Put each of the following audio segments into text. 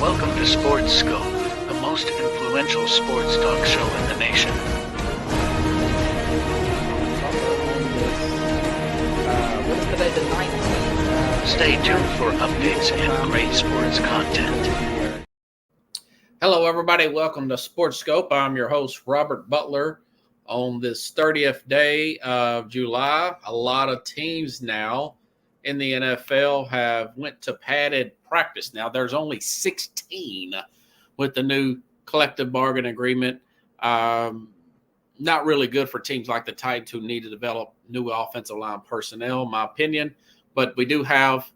Welcome to Sports Scope, the most influential sports talk show in the nation. Stay tuned for updates and great sports content. Hello, everybody. Welcome to Sports Scope. I'm your host, Robert Butler. On this 30th day of July, a lot of teams now in the NFL have went to padded practice. Now, there's only 16 with the new collective bargain agreement. Not really good for teams like the Titans who need to develop new offensive line personnel, in my opinion. But we do have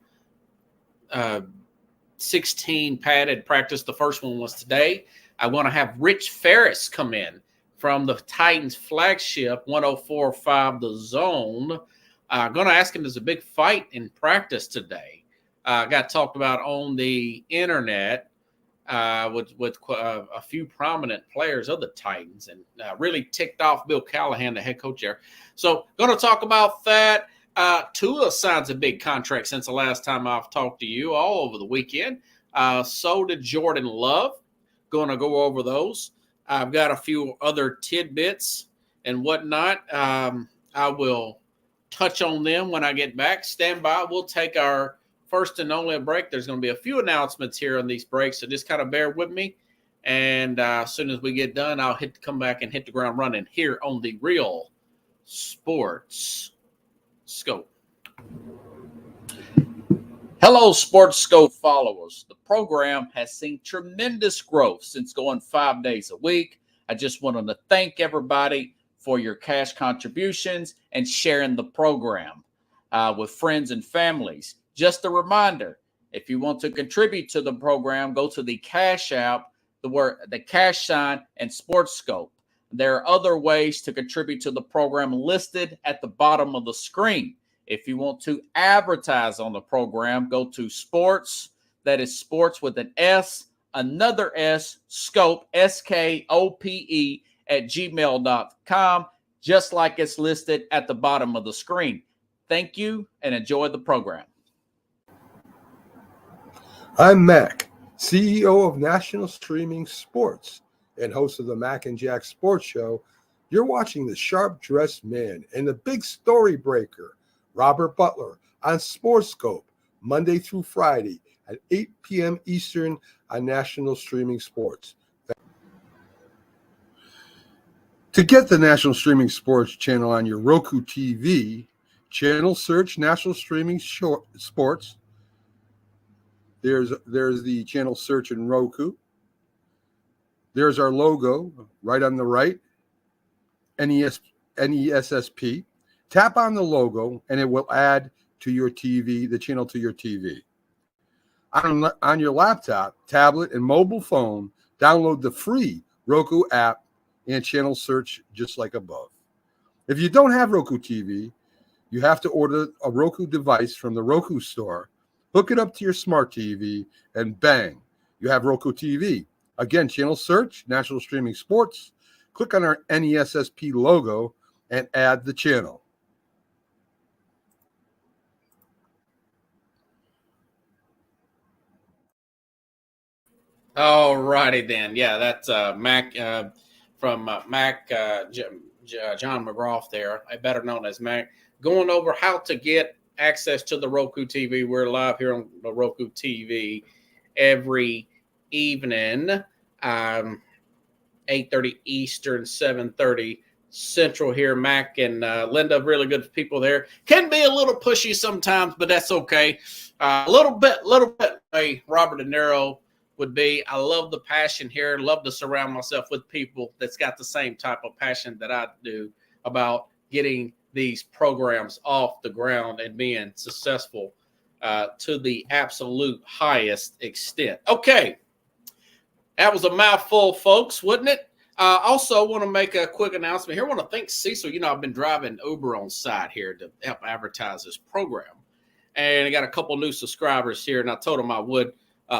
16 padded practice. The first one was today. I want to have Rich Ferris come in from the Titans Flagship 104.5 The Zone. I'm going to ask him, there's a big fight in practice today. Got talked about on the internet with a few prominent players of the Titans, and really ticked off Bill Callahan, the head coach there. So going to talk about that. Tua signs a big contract since the last time I've talked to you, all over the weekend. So did Jordan Love. Going to go over those. I've got a few other tidbits and whatnot. I will touch on them when I get back. Stand by. We'll take our first and only break. There's going to be a few announcements here on these breaks, so just kind of bear with me. And as soon as we get done, I'll come back and hit the ground running here on the Real Sports Scope. Hello, Sports Scope followers. The program has seen tremendous growth since going 5 days a week. I just wanted to thank everybody for your cash contributions and sharing the program with friends and families. Just a reminder, if you want to contribute to the program, go to the Cash App, the cash sign, and Sports Scope. There are other ways to contribute to the program listed at the bottom of the screen. If you want to advertise on the program, go to sports, that is sports with an S, another S, scope, SKOPE, at gmail.com, just like it's listed at the bottom of the screen. Thank you and enjoy the program. I'm Mac, CEO of National Streaming Sports and host of the Mac and Jack Sports Show. You're watching the sharp-dressed man and the big story breaker, Robert Butler, on Sports Scope, Monday through Friday at 8 p.m. Eastern on National Streaming Sports. To get the National Streaming Sports channel on your Roku TV, channel search National Streaming Sports. There's the channel search in Roku. There's our logo right on the right, NESSP. Tap on the logo, and it will add to your TV, the channel to your TV. On your laptop, tablet, and mobile phone, download the free Roku app and channel search just like above. If you don't have Roku TV, you have to order a Roku device from the Roku store, hook it up to your smart TV, and bang, you have Roku TV. Again, channel search, National Streaming Sports, click on our NESSP logo, and add the channel. All righty then. Yeah, that's Mac from Mac John McGraw there, better known as Mac, going over how to get access to the Roku TV. We're live here on the Roku TV every evening, 8:30 Eastern, 7:30 Central here. Mac and Linda, really good people there. Can be a little pushy sometimes, but that's okay. A little bit, hey, Robert De Niro would be. I love the passion here. Love to surround myself with people that's got the same type of passion that I do about getting these programs off the ground and being successful to the absolute highest extent. Okay. That was a mouthful, folks, wasn't it? Also want to make a quick announcement here. I want to thank Cecil. You know, I've been driving Uber on site here to help advertise this program. And I got a couple new subscribers here, and I told them I would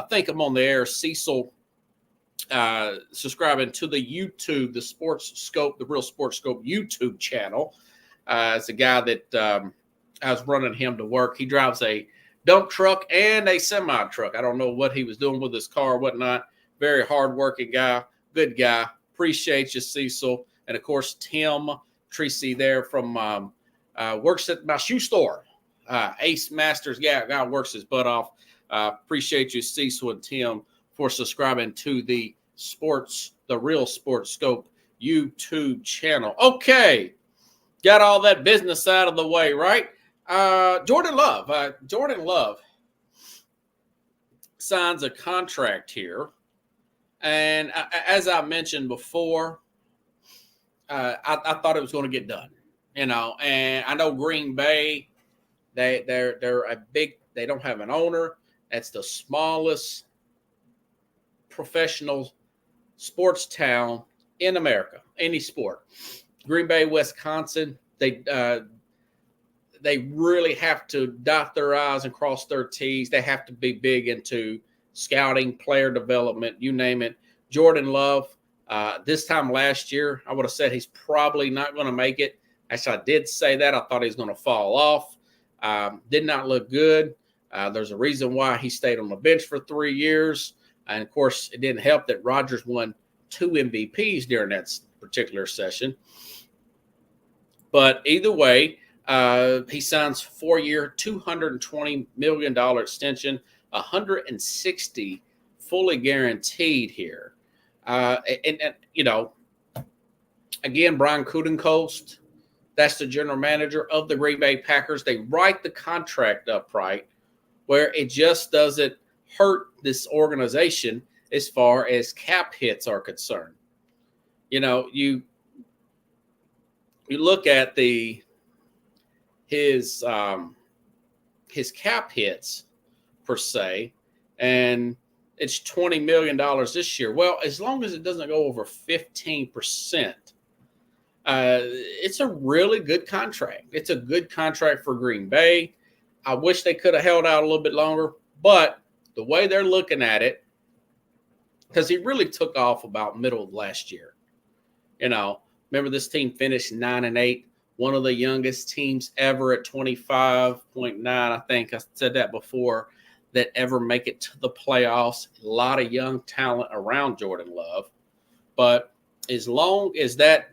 thank them on the air. Cecil subscribing to the YouTube, the Sports Scope, the Real Sports Scope YouTube channel. It's a guy that I was running him to work. He drives a dump truck and a semi truck. I don't know what he was doing with his car or whatnot. Very hardworking guy, good guy. Appreciate you, Cecil. And of course, Tim Tracy there from works at my shoe store. Ace Masters, guy works his butt off. Appreciate you, Cecil and Tim, for subscribing to the Real Sports Scope YouTube channel. Okay, got all that business out of the way, right? Jordan Love signs a contract here, and as I mentioned before, I thought it was going to get done, and I know Green Bay, they're a big. They don't have an owner. That's the smallest professional sports town in America, any sport. Green Bay, Wisconsin, they really have to dot their I's and cross their T's. They have to be big into scouting, player development, you name it. Jordan Love, this time last year, I would have said he's probably not going to make it. Actually, I did say that. I thought he was going to fall off. Did not look good. There's a reason why he stayed on the bench for 3 years. And, of course, it didn't help that Rodgers won 2 MVPs during that particular session. But either way, he signs 4-year, $220 million extension, 160 fully guaranteed here. And again, Brian Gutekunst, that's the general manager of the Green Bay Packers. They write the contract up right, where it just doesn't hurt this organization as far as cap hits are concerned. You look at his cap hits per se, and it's $20 million this year. Well, as long as it doesn't go over 15%, it's a really good contract. It's a good contract for Green Bay. I wish they could have held out a little bit longer, but the way they're looking at it, because he really took off about middle of last year. Remember this team finished 9-8, one of the youngest teams ever at 25.9. I think I said that before, that ever make it to the playoffs. A lot of young talent around Jordan Love. But as long as that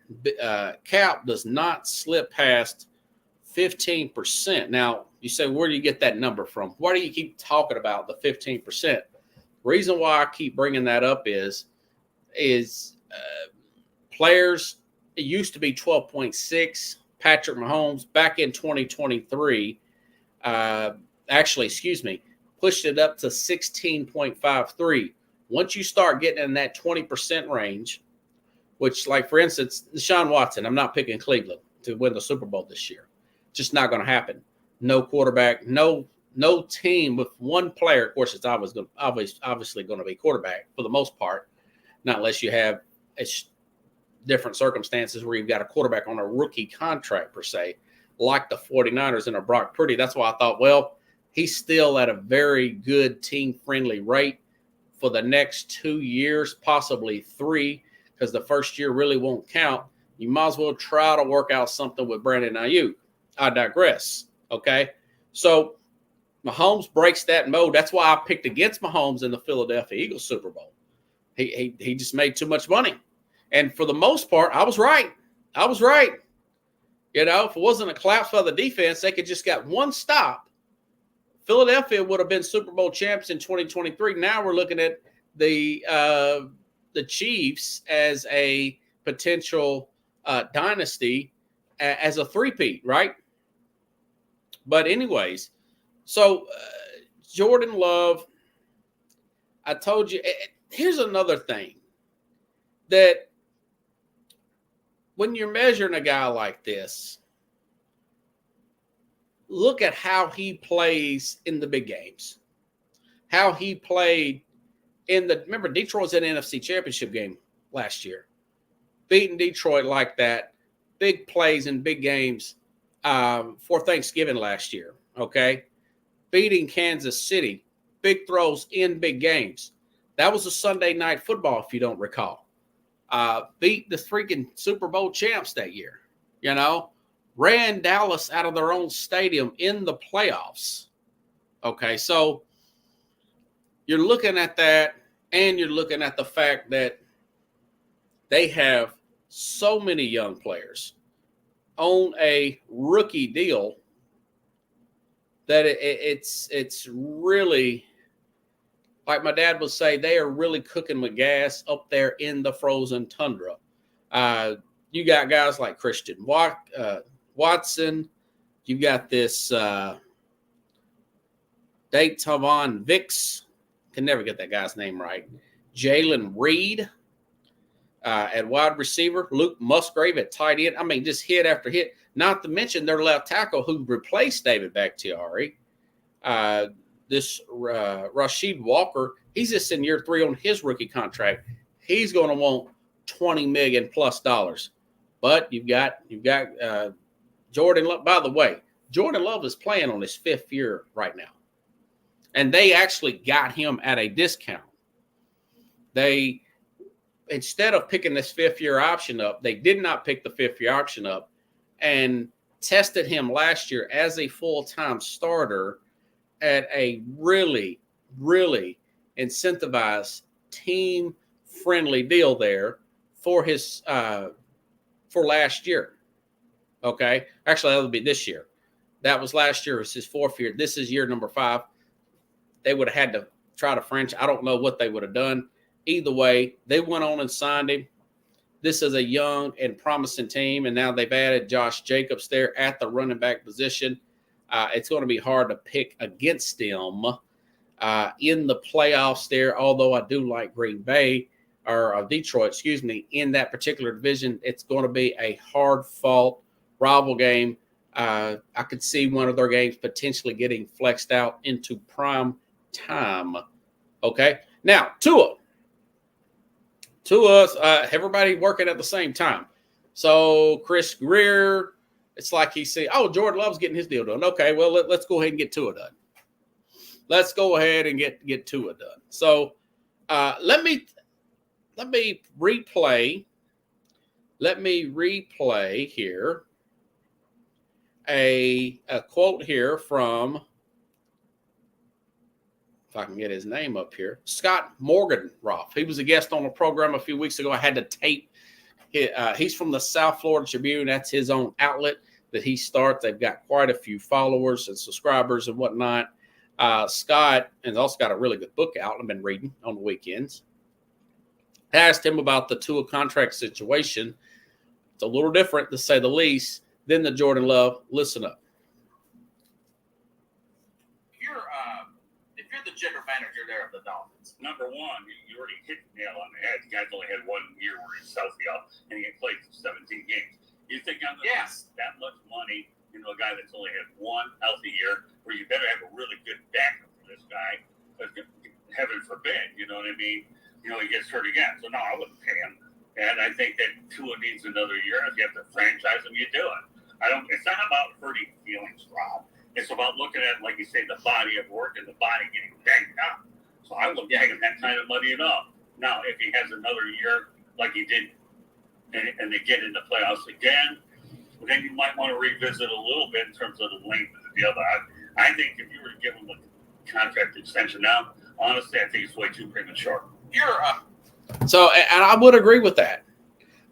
cap does not slip past 15%. Now, you say, where do you get that number from? Why do you keep talking about the 15%? Reason why I keep bringing that up is players, it used to be 12.6. Patrick Mahomes back in 2023, pushed it up to 16.53. Once you start getting in that 20% range, which, like, for instance, Deshaun Watson, I'm not picking Cleveland to win the Super Bowl this year. Just not going to happen. No quarterback, no team with one player. Of course, it's obviously going to be quarterback for the most part, not unless you have different circumstances where you've got a quarterback on a rookie contract per se, like the 49ers and a Brock Purdy. That's why I thought, well, he's still at a very good team-friendly rate for the next 2 years, possibly 3, because the first year really won't count. You might as well try to work out something with Brandon Ayuk. I digress, okay? So Mahomes breaks that mode. That's why I picked against Mahomes in the Philadelphia Eagles Super Bowl. He just made too much money. And for the most part, I was right. If it wasn't a collapse by the defense, they could just got one stop. Philadelphia would have been Super Bowl champs in 2023. Now we're looking at the Chiefs as a potential dynasty, as a three-peat, right? But anyways, so Jordan Love, I told you, here's another thing that when you're measuring a guy like this, look at how he plays in the big games, how he played remember, Detroit was in an NFC Championship game last year, beating Detroit like that, big plays in big games for Thanksgiving last year, okay? Beating Kansas City, big throws in big games. That was a Sunday night football, if you don't recall. Beat the freaking Super Bowl champs that year, ran Dallas out of their own stadium in the playoffs, Okay, so you're looking at that, and you're looking at the fact that they have so many young players on a rookie deal that it's really, like my dad would say, they are really cooking with gas up there in the frozen tundra. You got guys like Christian Watson. You got this Dayton Vicks. Can never get that guy's name right. Jalen Reed at wide receiver. Luke Musgrave at tight end. I mean, just hit after hit. Not to mention their left tackle who replaced David Bakhtiari. This Rashid Walker, he's just in year 3 on his rookie contract. He's going to want $20 million plus. But you've got Jordan Love. By the way, Jordan Love is playing on his 5th year right now. And they actually got him at a discount. They, instead of picking this 5th year option up, they did not pick the 5th year option up and tested him last year as a full-time starter at a really, really incentivized, team-friendly deal there for his for last year. Okay, actually that would be this year. That was last year. It was his 4th year. This is year number 5. They would have had to try to franchise. I don't know what they would have done. Either way, they went on and signed him. This is a young and promising team, and now they've added Josh Jacobs there at the running back position. It's going to be hard to pick against them in the playoffs there, although I do like Green Bay or Detroit, excuse me, in that particular division. It's going to be a hard-fought rival game. I could see one of their games potentially getting flexed out into prime time. Okay, now Tua, everybody working at the same time. So Chris Greer, it's like he said, "Oh, Jordan Love's getting his deal done." Okay, well let's go ahead and get Tua done. Let's go ahead and get Tua done. So let me replay. Let me replay here a quote here from, if I can get his name up here, Scott Morganroth. He was a guest on the program a few weeks ago. I had to tape. He's from the South Florida Tribune. That's his own outlet that he starts. They've got quite a few followers and subscribers and whatnot. Scott has also got a really good book out I've been reading on the weekends. I asked him about the Tua contract situation. It's a little different, to say the least, than the Jordan Love. Listen up. If you're the general manager there of the Dolphins, number one, you already hit the nail on the head. The guy's only had 1 year where he's healthy up, and he played 17 games. You think I'm going to invest that much money into a guy that's only had 1 healthy year, where you better have a really good backup for this guy, because heaven forbid, you know what I mean? He gets hurt again. So, no, I wouldn't pay him. And I think that Tua needs another year. If you have to franchise him, you do it. It's not about hurting feelings, Rob. It's about looking at, like you say, the body of work and the body getting banged up. So I wouldn't pay him that kind of money enough. Now, if he has another year like he did and they get into playoffs again, then you might want to revisit a little bit in terms of the length of the deal. But I think if you were to give him a contract extension now, honestly, I think it's way too premature. So, and I would agree with that.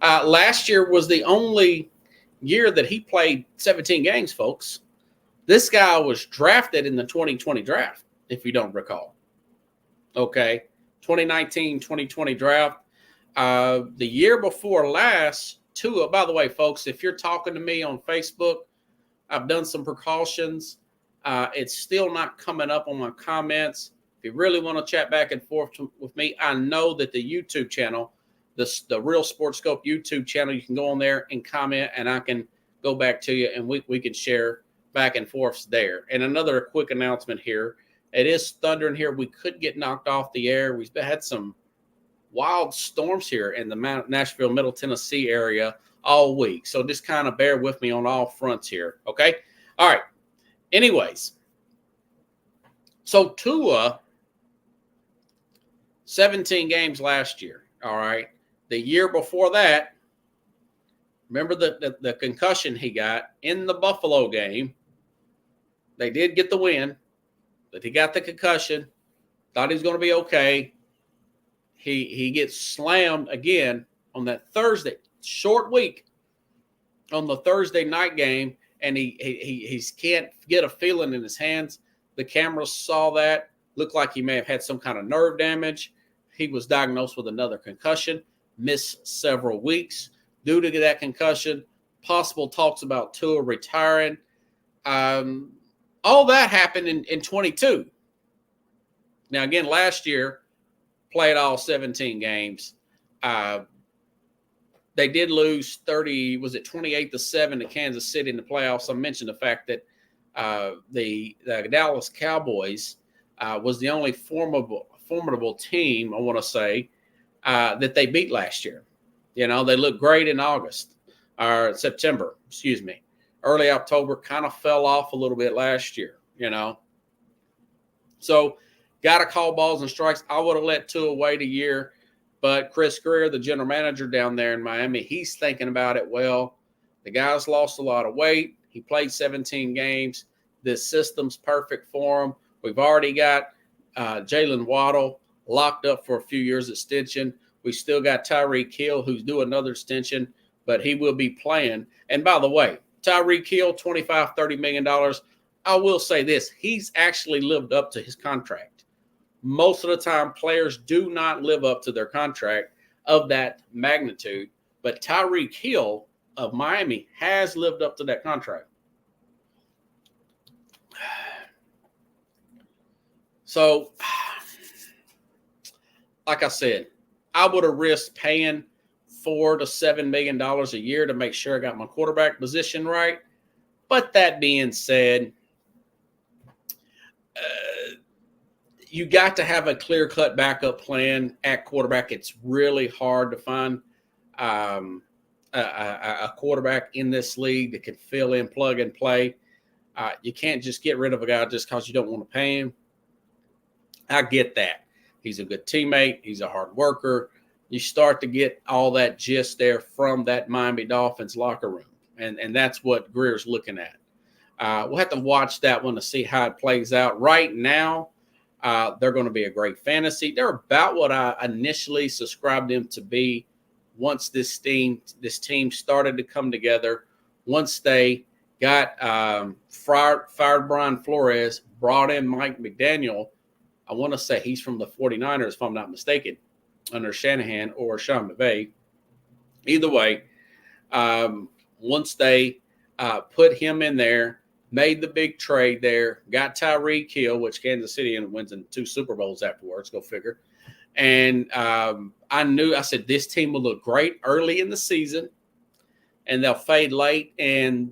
Last year was the only year that he played 17 games, folks. This guy was drafted in the 2020 draft, if you don't recall. Okay, 2019-2020 draft. The year before last, Tua, by the way, folks, if you're talking to me on Facebook, I've done some precautions. It's still not coming up on my comments. If you really want to chat back and forth with me, I know that the YouTube channel, the Real Sports Scope YouTube channel, you can go on there and comment, and I can go back to you, and we can share back and forth there. And another quick announcement here. It is thundering here. We could get knocked off the air. We've had some wild storms here in the Nashville, Middle Tennessee area all week. So just kind of bear with me on all fronts here, okay? All right. Anyways, so Tua, 17 games last year, all right? The year before that, remember the concussion he got in the Buffalo game. They did get the win, But he got the concussion, thought he was going to be okay. He gets slammed again on that Thursday, short week, on the Thursday night game, and he can't get a feeling in his hands. The cameras saw that. Looked like he may have had some kind of nerve damage. He was diagnosed with another concussion, missed several weeks due to that concussion. Possible talks about Tua retiring. All that happened in 22. Now, again, last year, played all 17 games. They did lose 28-7 to Kansas City in the playoffs. I mentioned the fact that the Dallas Cowboys was the only formidable team, I want to say, that they beat last year. You know, they looked great in September, early October, kind of fell off a little bit last year, you know. So, got to call balls and strikes. I would have let Tua wait a year, but Chris Greer, the general manager down there in Miami, he's thinking about it. Well, the guy's lost a lot of weight. He played 17 games. This system's perfect for him. We've already got Jalen Waddle locked up for a few years extension. We still got Tyreek Hill, who's due another extension, but he will be playing. And by the way, Tyreek Hill, $25, $30 million. I will say this. He's actually lived up to his contract. Most of the time, players do not live up to their contract of that magnitude. But Tyreek Hill of Miami has lived up to that contract. So, like I said, I would have risked paying $4 to $7 million a year to make sure I got my quarterback position right. But that being said, you got to have a clear-cut backup plan at quarterback. It's really hard to find a quarterback in this league that can fill in, plug and play. You can't just get rid of a guy just because you don't want to pay him. I get that. He's a good teammate. He's a hard worker. You start to get all that gist there from that Miami Dolphins locker room, and that's what Greer's looking at. We'll have to watch that one to see how it plays out. Right now, they're going to be a great fantasy. They're about what I initially subscribed them to be once this team started to come together. Once they got fired Brian Flores, brought in Mike McDaniel. I want to say he's from the 49ers, if I'm not mistaken, under Shanahan or Sean McVay. Either way, once they put him in there, made the big trade there, got Tyreek Hill, which Kansas City wins in 2 Super Bowls afterwards, go figure. And I said, this team will look great early in the season, and they'll fade late. And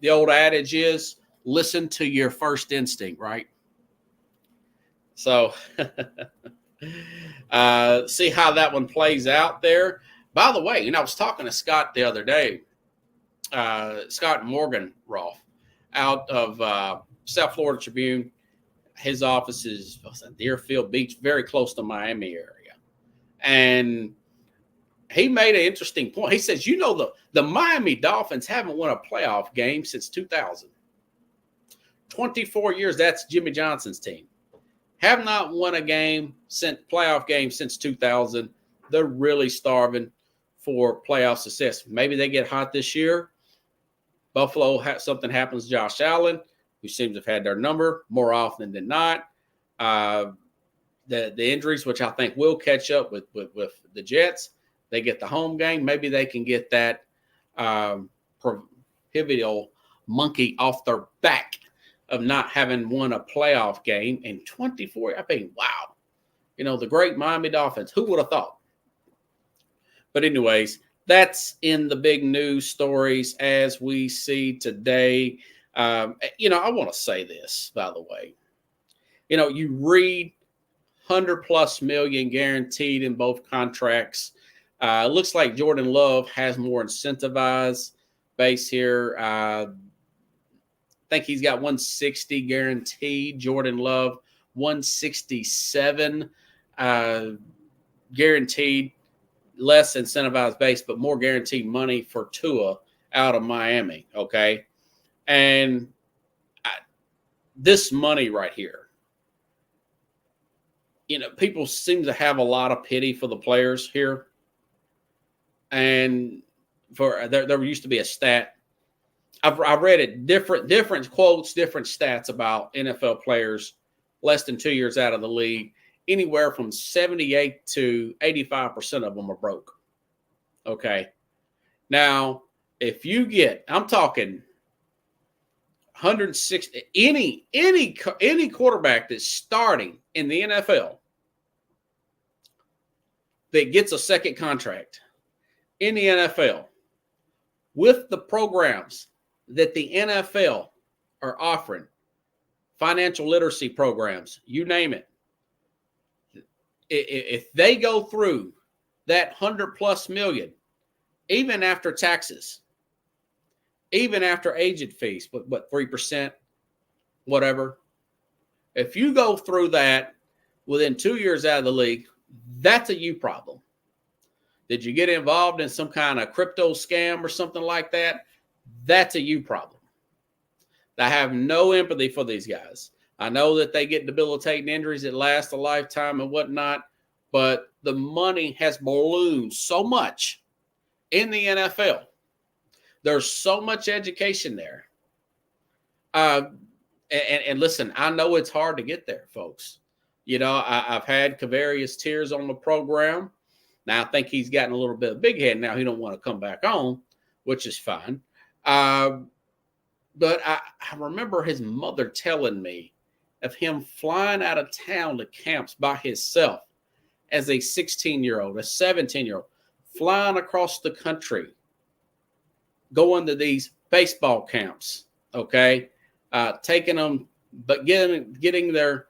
the old adage is, listen to your first instinct, right? So see how that one plays out there. By the way, I was talking to Scott the other day, Scott Morganroth, out of South Florida Tribune. His office is Deerfield Beach, very close to Miami area. And he made an interesting point. He says, the Miami Dolphins haven't won a playoff game since 2000. 24 years, that's Jimmy Johnson's team. Have not won a playoff game since 2000. They're really starving for playoff success. Maybe they get hot this year. Buffalo, something happens to Josh Allen, who seems to have had their number more often than not. The injuries, which I think will catch up with the Jets. They get the home game. Maybe they can get that pivotal monkey off their back of not having won a playoff game in 24. I mean, wow. The great Miami Dolphins. Who would have thought? But anyways, that's in the big news stories as we see today. I want to say this, by the way. You read 100+ million guaranteed in both contracts. It looks like Jordan Love has more incentivized base here. I think he's got 160 guaranteed. Jordan Love, 167 guaranteed. Less incentivized base, but more guaranteed money for Tua out of Miami, okay? And this money right here, people seem to have a lot of pity for the players here. And there used to be a stat. I read it, different quotes, different stats about NFL players less than 2 years out of the league. Anywhere from 78 to 85% of them are broke. Okay. Now, if you get, I'm talking 160, any quarterback that's starting in the NFL that gets a second contract in the NFL with the programs that the NFL are offering, financial literacy programs, you name it. If they go through that 100+ million, even after taxes, even after agent fees, what 3%, whatever. If you go through that within 2 years out of the league, that's a you problem. Did you get involved in some kind of crypto scam or something like that? That's a you problem. I have no empathy for these guys. I know that they get debilitating injuries that last a lifetime and whatnot, but the money has ballooned so much in the NFL. There's so much education there. And listen, I know it's hard to get there, folks. I've had Kavarius Tears on the program. Now, I think he's gotten a little bit of big head now. He don't want to come back on, which is fine. But I remember his mother telling me of him flying out of town to camps by himself as a 16-year-old, a 17-year-old, flying across the country, going to these baseball camps, okay, taking them, but getting their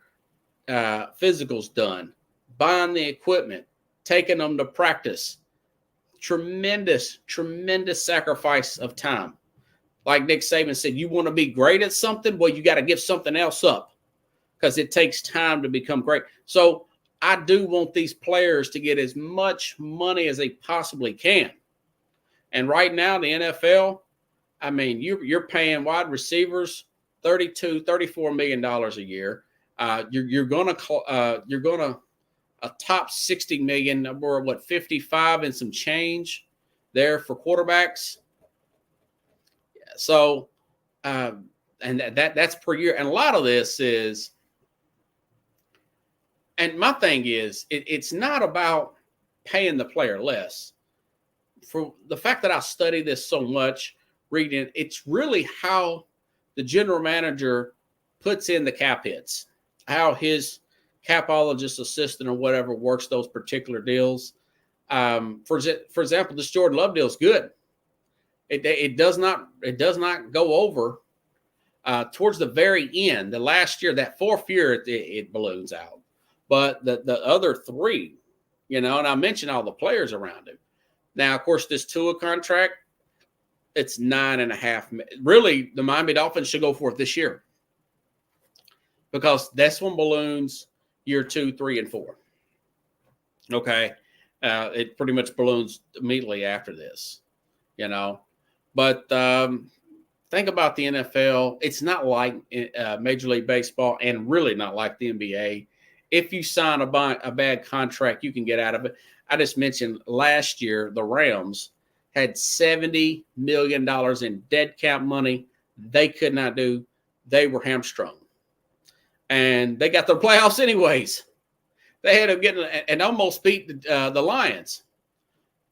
physicals done, buying the equipment, taking them to practice. Tremendous sacrifice of time. Like Nick Saban said, you want to be great at something? Well, you got to give something else up because it takes time to become great. So I do want these players to get as much money as they possibly can. And right now, the NFL, I mean, you're paying wide receivers $34 million a year. You're gonna a top 60 million or 55 and some change there for quarterbacks. So, and that's per year. And a lot of this is, and my thing is, it's not about paying the player less. For the fact that I study this so much, reading, it's really how the general manager puts in the cap hits, how his capologist assistant or whatever works those particular deals. For example, this Jordan Love deal is good. It does not go over towards the very end. The last year, that fourth year, it balloons out. But the other three, and I mentioned all the players around him. Now, of course, this Tua contract, it's $9.5 million. Really, the Miami Dolphins should go for it this year because that's when balloons year 2, 3, and 4. Okay, it pretty much balloons immediately after this, But think about the NFL. It's not like Major League Baseball, and really not like the NBA. If you sign a bad contract, you can get out of it. I just mentioned last year, the Rams had $70 million in dead cap money they could not do. They were hamstrung. And they got the playoffs anyways. They had to get and almost beat the Lions.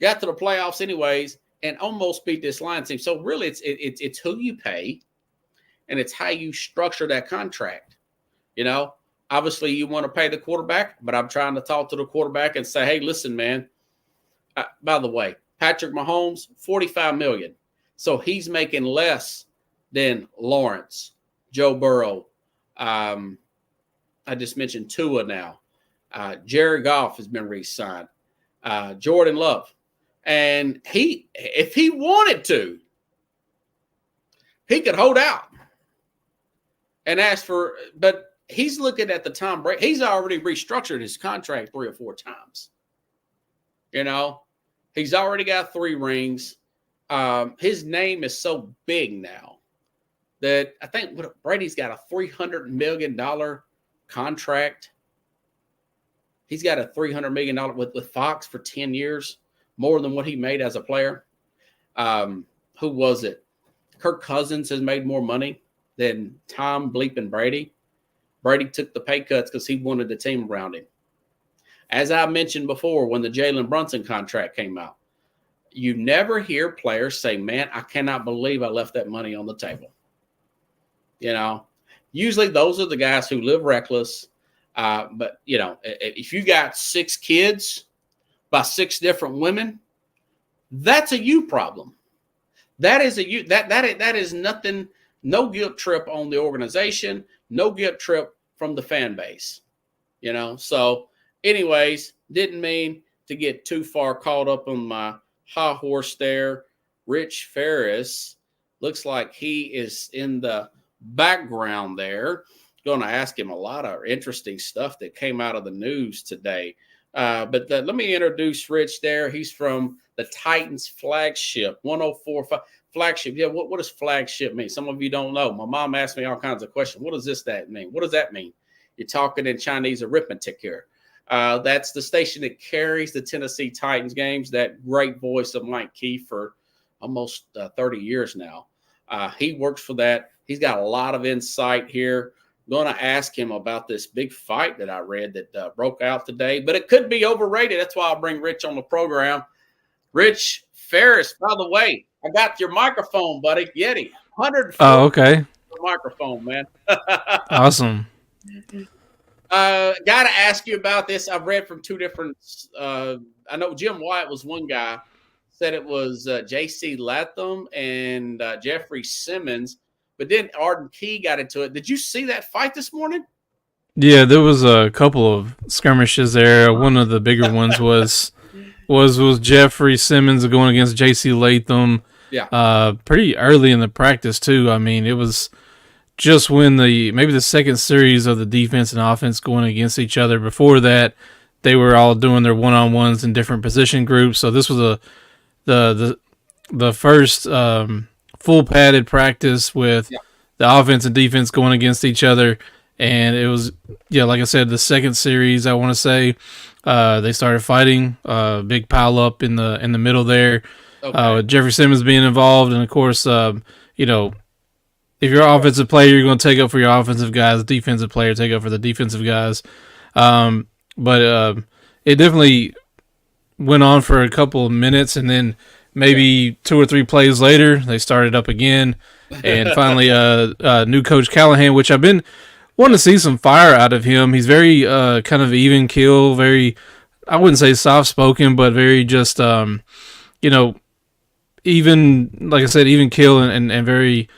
Got to the playoffs anyways and almost beat this Lions team. So really, it's who you pay, and it's how you structure that contract. Obviously, you want to pay the quarterback, but I'm trying to talk to the quarterback and say, hey, listen, man. By the way, Patrick Mahomes, $45 million. So he's making less than Lawrence, Joe Burrow. I just mentioned Tua now. Jared Goff has been re-signed. Jordan Love. And if he wanted to, he could hold out and ask for, but he's looking at the Tom Brady. He's already restructured his contract 3 or 4 times. He's already got 3 rings. His name is so big now that I think Brady's got a $300 million contract. He's got a $300 million with Fox for 10 years, more than what he made as a player. Who was it? Kirk Cousins has made more money than Tom Bleeping Brady. Brady took the pay cuts because he wanted the team around him. As I mentioned before, when the Jalen Brunson contract came out, you never hear players say, man, I cannot believe I left that money on the table. You know, usually those are the guys who live reckless. But, you know, if you got 6 kids by 6 different women, that's a you problem. That is a you. That is nothing. No guilt trip on the organization. No guilt trip from the fan base. You know. So, anyways, didn't mean to get too far caught up on my high horse there. Rich Ferris looks like he is in the background there. Going to ask him a lot of interesting stuff that came out of the news today. But let me introduce Rich there. He's from the Titans Flagship, 1045 Flagship. Yeah, what does Flagship mean? Some of you don't know. My mom asked me all kinds of questions. What does that mean? What does that mean? You're talking in Chinese arithmetic here. That's the station that carries the Tennessee Titans games. That great voice of Mike Keefe for almost 30 years now. He works for that. He's got a lot of insight here. Going to ask him about this big fight that I read that broke out today, but it could be overrated. That's why I'll bring Rich on the program. Rich Ferris, by the way, I got your microphone, buddy. Yeti, 100. Oh, okay. Microphone, man. Awesome. Got to ask you about this. I've read from 2 different. I know Jim White was one guy. Said it was J.C. Latham and Jeffrey Simmons. But then Arden Key got into it. Did you see that fight this morning? Yeah, there was a couple of skirmishes there. One of the bigger ones was Jeffrey Simmons going against J.C. Latham. Yeah. Pretty early in the practice too. I mean, it was just when maybe the second series of the defense and offense going against each other. Before that, they were all doing their one-on-ones in different position groups. So this was the first full padded practice with the offense and defense going against each other. And it was, like I said, the second series, I want to say, they started fighting, big pile up in the middle there, with Jeffrey Simmons being involved. And of course, if you're an offensive player, you're going to take up for your offensive guys, defensive player, take up for the defensive guys. But it definitely went on for a couple of minutes, and then maybe 2 or 3 plays later, they started up again. And finally, new coach Callahan, which I've been wanting to see some fire out of him. He's very kind of even keel, very, I wouldn't say soft-spoken, but very just, even, like I said, even keel and very,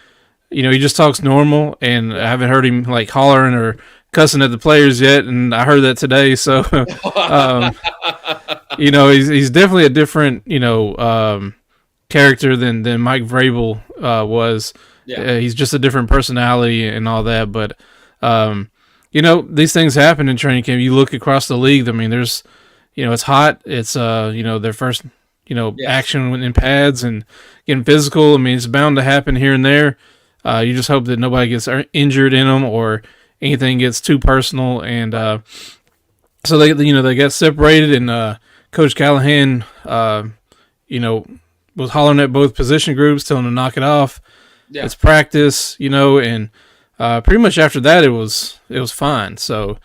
he just talks normal. And I haven't heard him like hollering or cussing at the players yet, and I heard that today. So, he's definitely a different, character than Mike Vrabel was. Yeah. He's just a different personality and all that. But, these things happen in training camp. You look across the league. I mean, there's, it's hot. It's, their first, action in pads and getting physical. I mean, it's bound to happen here and there. You just hope that nobody gets injured in them or anything gets too personal. And so they got separated, and Coach Callahan, was hollering at both position groups, telling them to knock it off. Yeah. It's practice, and pretty much after that it was fine. So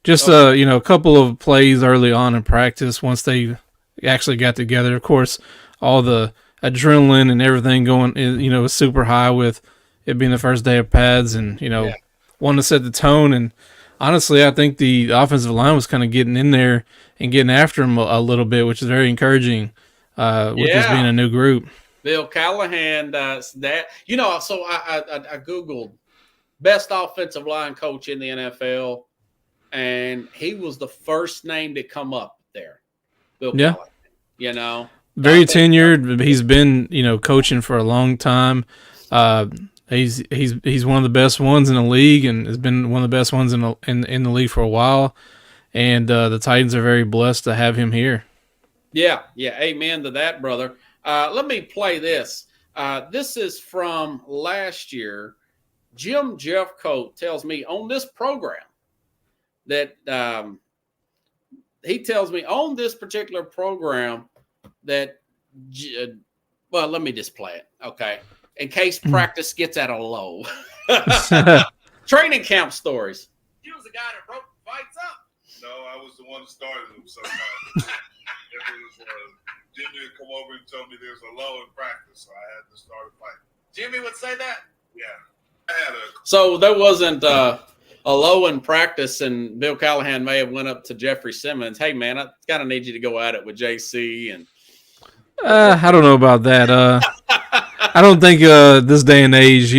just a couple of plays early on in practice once they actually got together. Of course, all the adrenaline and everything going, was super high with it being the first day of pads, and wanting to set the tone. And honestly, I think the offensive line was kind of getting in there and getting after him a little bit, which is very encouraging with this being a new group. Bill Callahan, so I Googled best offensive line coach in the NFL, and he was the first name to come up there. Bill Callahan, very tenured. He's been, coaching for a long time. He's one of the best ones in the league, and has been one of the best ones in the league for a while. And the Titans are very blessed to have him here. Yeah, amen to that, brother. Let me play this. This is from last year. Jim Jeffcoat tells me on this program that he tells me on this particular program that, well, let me just play it, okay? In case practice gets at a low. Training camp stories. He was the guy that broke fights up. No, I was the one who started them sometimes. Jimmy would come over and tell me there's a lull in practice, so I had to start a fight. Jimmy would say that? Yeah. So there wasn't a low in practice, and Bill Callahan may have went up to Jeffrey Simmons. Hey, man, I kind of need you to go at it with JC. And I don't know about that. I don't think this day and age,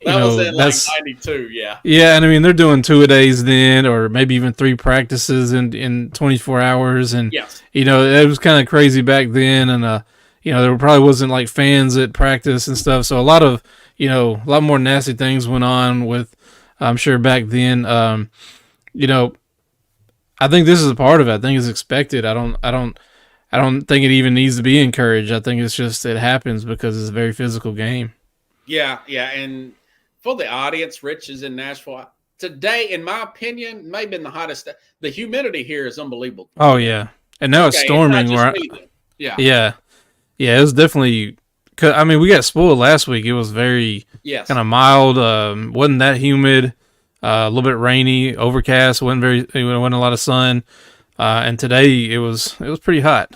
that was in like 92, yeah. Yeah, and I mean, they're doing 2-a-days then, or maybe even 3 practices in 24 hours. And, yes. It was kind of crazy back then. And, there probably wasn't like fans at practice and stuff. So a lot more nasty things went on with, I'm sure back then. I think this is a part of it. I think it's expected. I don't think it even needs to be encouraged. I think it's just, it happens because it's a very physical game. Yeah. And for the audience, Rich is in Nashville today. In my opinion, may have been the hottest. The humidity here is unbelievable. Oh yeah, and now it's storming. Yeah. It was definitely. I mean, we got spoiled last week. It was very kind of mild. Wasn't that humid. A little bit rainy, overcast. Wasn't a lot of sun. And today it was pretty hot.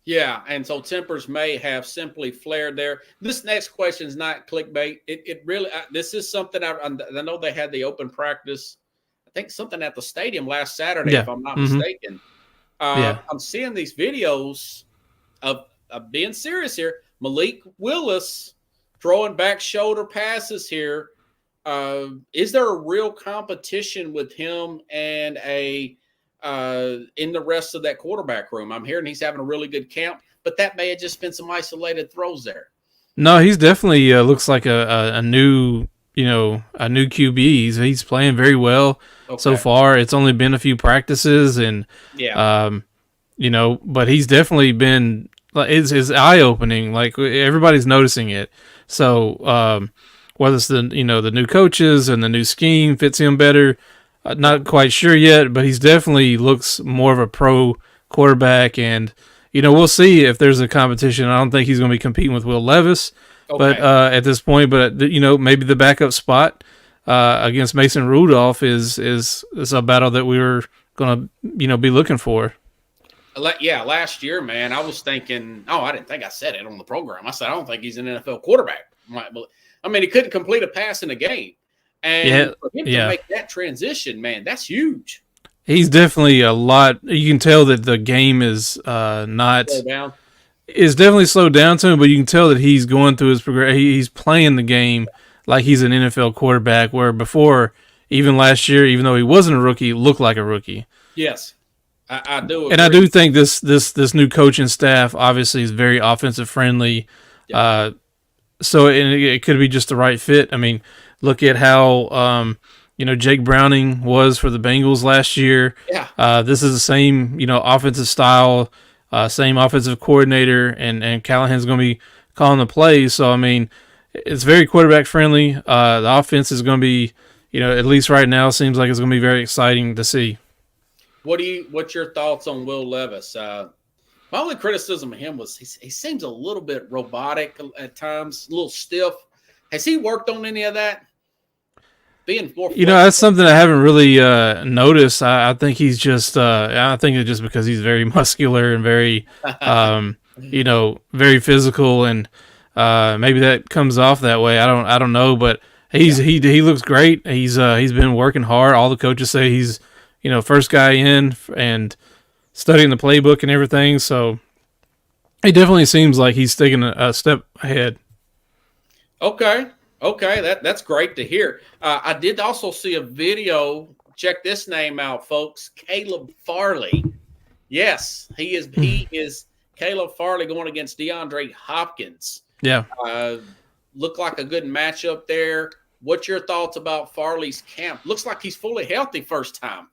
Yeah, and so tempers may have simply flared there. This next question is not clickbait. It really, this is something I know they had the open practice, I think something at the stadium last Saturday, if I'm not mistaken. I'm seeing these videos of being serious here. Malik Willis throwing back shoulder passes here. Is there a real competition with him and in the rest of that quarterback room? I'm hearing he's having a really good camp, but that may have just been some isolated throws there. No, he's definitely looks like a new QB. He's playing very well so far. It's only been a few practices, and but he's definitely been. It's eye opening. Like everybody's noticing it. So whether it's the new coaches and the new scheme fits him better. Not quite sure yet, but he's definitely looks more of a pro quarterback, and we'll see if there's a competition. I don't think he's going to be competing with Will Levis, but at this point, but maybe the backup spot against Mason Rudolph is a battle that we were going to be looking for. Yeah, last year, man, I was thinking. I didn't think I said it on the program. I said I don't think he's an NFL quarterback. I mean, he couldn't complete a pass in a game. And for him to make that transition, man, that's huge. He's definitely a lot. You can tell that the game is not. Slow down. It's definitely slowed down to him, but you can tell that he's going through his progression. He's playing the game like he's an NFL quarterback, where before, even last year, even though he wasn't a rookie, he looked like a rookie. Yes, I do agree. And I do think this new coaching staff obviously is very offensive friendly. Yeah. So it could be just the right fit. I mean, look at how Jake Browning was for the Bengals last year. Yeah. This is the same offensive style, same offensive coordinator, and Callahan's going to be calling the plays. So I mean, it's very quarterback friendly. The offense is going to be, at least right now, seems like it's going to be very exciting to see. What's your thoughts on Will Levis? My only criticism of him was he seems a little bit robotic at times, a little stiff. Has he worked on any of that? Being more that's something I haven't really noticed. I think he's just I think it's just because he's very muscular and very very physical, and maybe that comes off that way. I don't know, but he looks great. He's been working hard. All the coaches say he's first guy in and studying the playbook and everything. So it definitely seems like he's taking a step ahead. Okay, that's great to hear. I did also see a video. Check this name out, folks. Caleb Farley. Yes, he is Caleb Farley going against DeAndre Hopkins. Yeah. Look like a good matchup there. What's your thoughts about Farley's camp? Looks like he's fully healthy first time.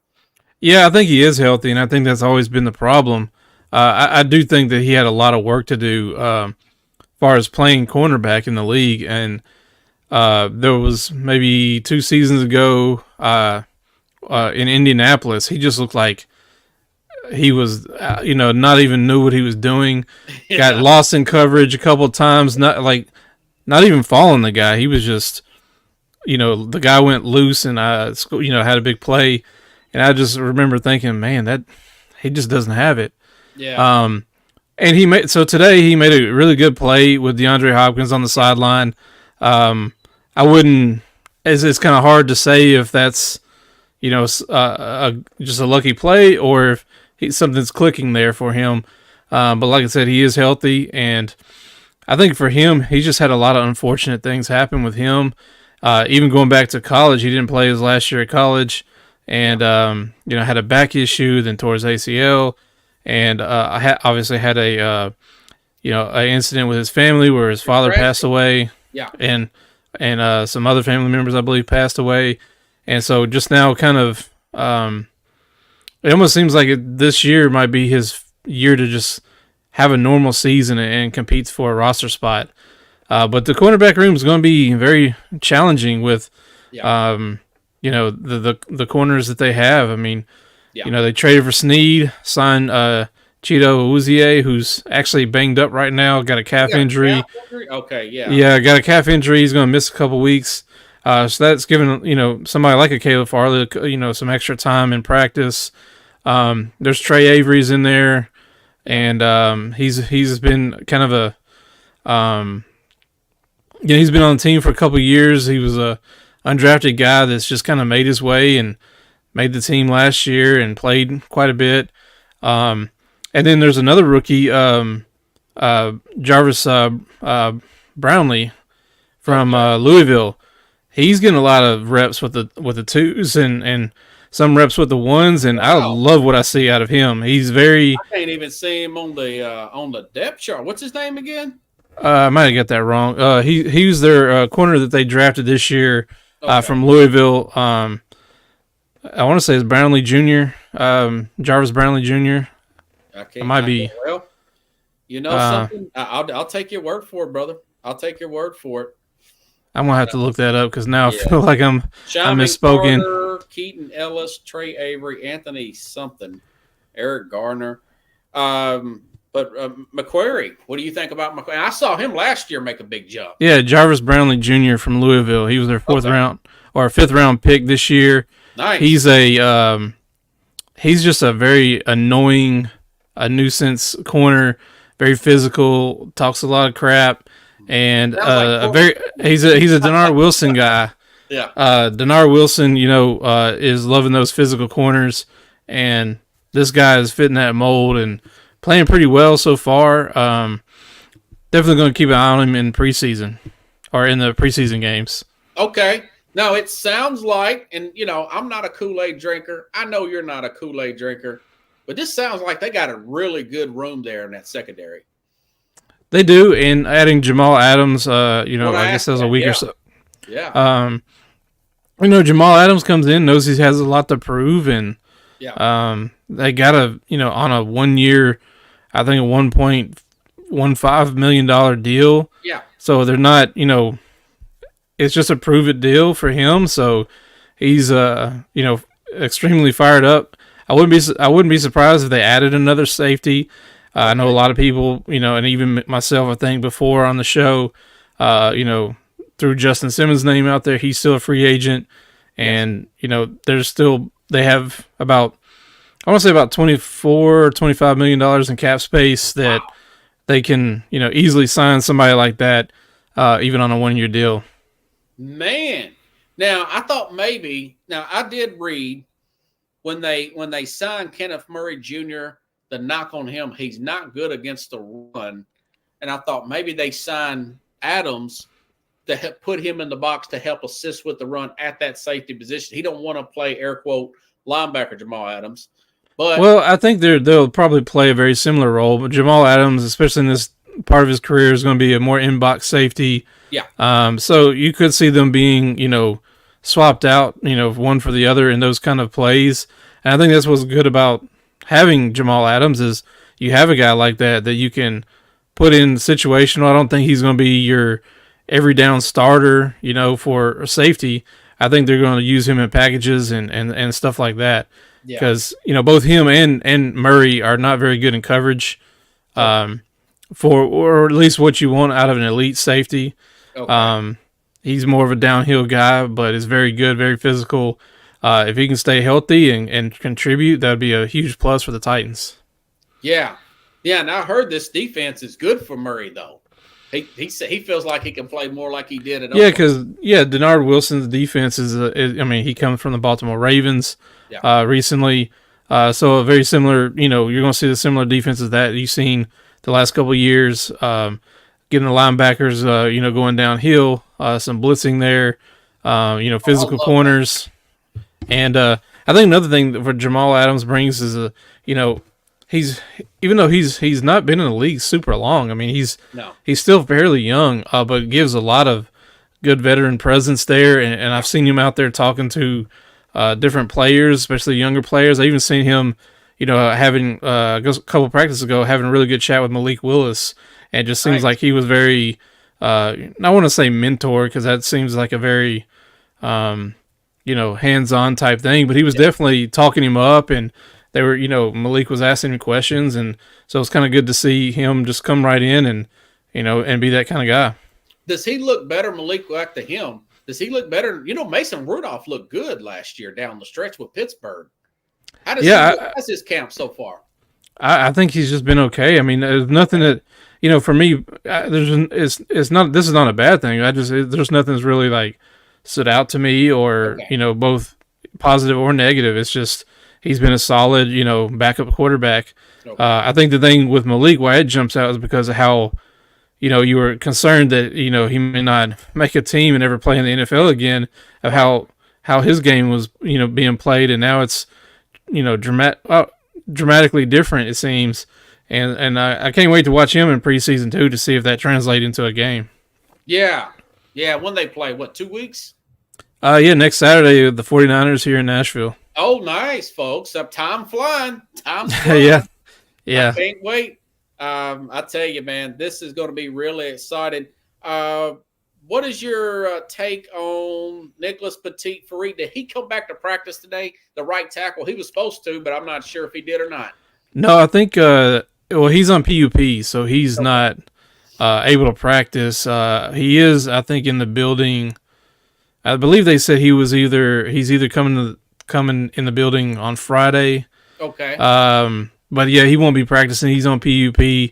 Yeah, I think he is healthy, and I think that's always been the problem. I do think that he had a lot of work to do as far as playing cornerback in the league, and there was maybe 2 seasons ago in Indianapolis, he just looked like he was, not even knew what he was doing. Yeah. Got lost in coverage a couple of times. Not even following the guy. He was just, the guy went loose and had a big play, and I just remember thinking, man, that he just doesn't have it. Yeah. And today he made a really good play with DeAndre Hopkins on the sideline. I wouldn't. It's kind of hard to say if that's just a lucky play or if something's clicking there for him. But like I said, he is healthy, and I think for him, he just had a lot of unfortunate things happen with him. Even going back to college, he didn't play his last year at college, and had a back issue, then tore his ACL. And obviously had a incident with his family where his father passed away. Yeah. And some other family members, I believe, passed away. And so just now kind of it almost seems like this year might be his year to just have a normal season and compete for a roster spot. But the cornerback room is going to be very challenging with the corners that they have. I mean, they traded for Snead, signed Cheeto Uzie, who's actually banged up right now, got a calf injury. Okay, yeah. Yeah, got a calf injury. He's going to miss a couple weeks. So that's given, somebody like a Caleb Farley, some extra time in practice. There's Trey Avery's in there, and he's been kind of he's been on the team for a couple of years. He was a undrafted guy that's just kind of made his way and made the team last year and played quite a bit. And then there's another rookie, Jarvis Brownlee from Louisville. He's getting a lot of reps with the twos and some reps with the ones, and I love what I see out of him. He's very. I can't even see him on the depth chart. What's his name again? I might have got that wrong. He was their corner that they drafted this year from Louisville. I want to say it's Brownlee Jr., Jarvis Brownlee Jr. It might be. Well, something? I'll take your word for it, brother. I'll take your word for it. I'm going to have to look that up because now I feel like I'm misspoken. Carter, Keaton Ellis, Trey Avery, Anthony something, Eric Garner. But McQuarrie, what do you think about McQuarrie? I saw him last year make a big jump. Yeah, Jarvis Brownlee Jr. from Louisville. He was their fifth round pick this year. Nice. He's just a very annoying, nuisance corner. Very physical, talks a lot of crap, and he's a Denard Wilson guy. Yeah. Denard Wilson, is loving those physical corners, and this guy is fitting that mold and playing pretty well so far. Definitely going to keep an eye on him in preseason or in the preseason games. Okay. Now, it sounds like, and, I'm not a Kool-Aid drinker. I know you're not a Kool-Aid drinker, but this sounds like they got a really good room there in that secondary. They do, and adding Jamal Adams, I guess that was a week or so. Yeah. Jamal Adams comes in, knows he has a lot to prove, and they got on a 1 year, I think a $1.15 million deal. Yeah. So they're not, it's just a prove-it deal for him. So he's, extremely fired up. I wouldn't be surprised if they added another safety. I know a lot of people, and even myself, I think before on the show, threw Justin Simmons' name out there. He's still a free agent, and they have about $24 or $25 million in cap space that they can, easily sign somebody like that, even on a 1 year deal. Man, now I thought I did read when they signed Kenneth Murray Jr., the knock on him, he's not good against the run. And I thought maybe they signed Adams to put him in the box to help assist with the run at that safety position. He don't want to play, air quote, linebacker Jamal Adams. Well, I think they'll probably play a very similar role. But Jamal Adams, especially in this part of his career, is going to be a more in-box safety. Yeah. So you could see them being, swapped out, one for the other in those kind of plays. And I think that's what's good about having Jamal Adams is you have a guy like that you can put in situational. I don't think he's going to be your every down starter, for a safety. I think they're going to use him in packages and stuff like that. because both him and Murray are not very good in coverage, or at least what you want out of an elite safety. Okay. He's more of a downhill guy, but is very good, very physical. If he can stay healthy and contribute, that would be a huge plus for the Titans. Yeah. And I heard this defense is good for Murray, though. He feels like he can play more like he did at Oakland. Because Denard Wilson's defense is he comes from the Baltimore Ravens recently, so a very similar. You're going to see the similar defenses that you've seen the last couple of years. Getting the linebackers, going downhill, some blitzing there, physical corners. And I think another thing that for Jamal Adams brings is even though he's not been in the league super long. I mean, he's still fairly young, but gives a lot of good veteran presence there. And I've seen him out there talking to different players, especially younger players. I even seen him, having a couple practices ago, having a really good chat with Malik Willis. And it just seems like he was very, I want to say mentor, because that seems like a very, hands-on type thing. But he was definitely talking him up, and they were, Malik was asking him questions, and so it's kind of good to see him just come right in and, and be that kind of guy. Does he look better, Malik, back to him? Does he look better? Mason Rudolph looked good last year down the stretch with Pittsburgh. How's his camp so far? I think he's just been okay. I mean, there's nothing that, for me, this is not a bad thing. There's nothing that's really like stood out to me or, both positive or negative. It's just, he's been a solid, backup quarterback. Okay. I think the thing with Malik, why it jumps out is because of how, you were concerned that, he may not make a team and ever play in the NFL again, of how his game was, being played. And now it's, dramatically different, it seems. And I can't wait to watch him in preseason too, to see if that translates into a game. Yeah. When they play, 2 weeks? Next Saturday, the 49ers here in Nashville. Oh, nice, folks. Time flying. Yeah. I can't wait. I tell you, man, this is going to be really exciting. What is your take on Nicholas Petit-Farid? Did he come back to practice today, the right tackle? He was supposed to, but I'm not sure if he did or not. No, I think he's on PUP, so he's not able to practice. He is, I think, in the building. I believe they said he's either coming in the building on Friday. Okay. But yeah, he won't be practicing. He's on PUP.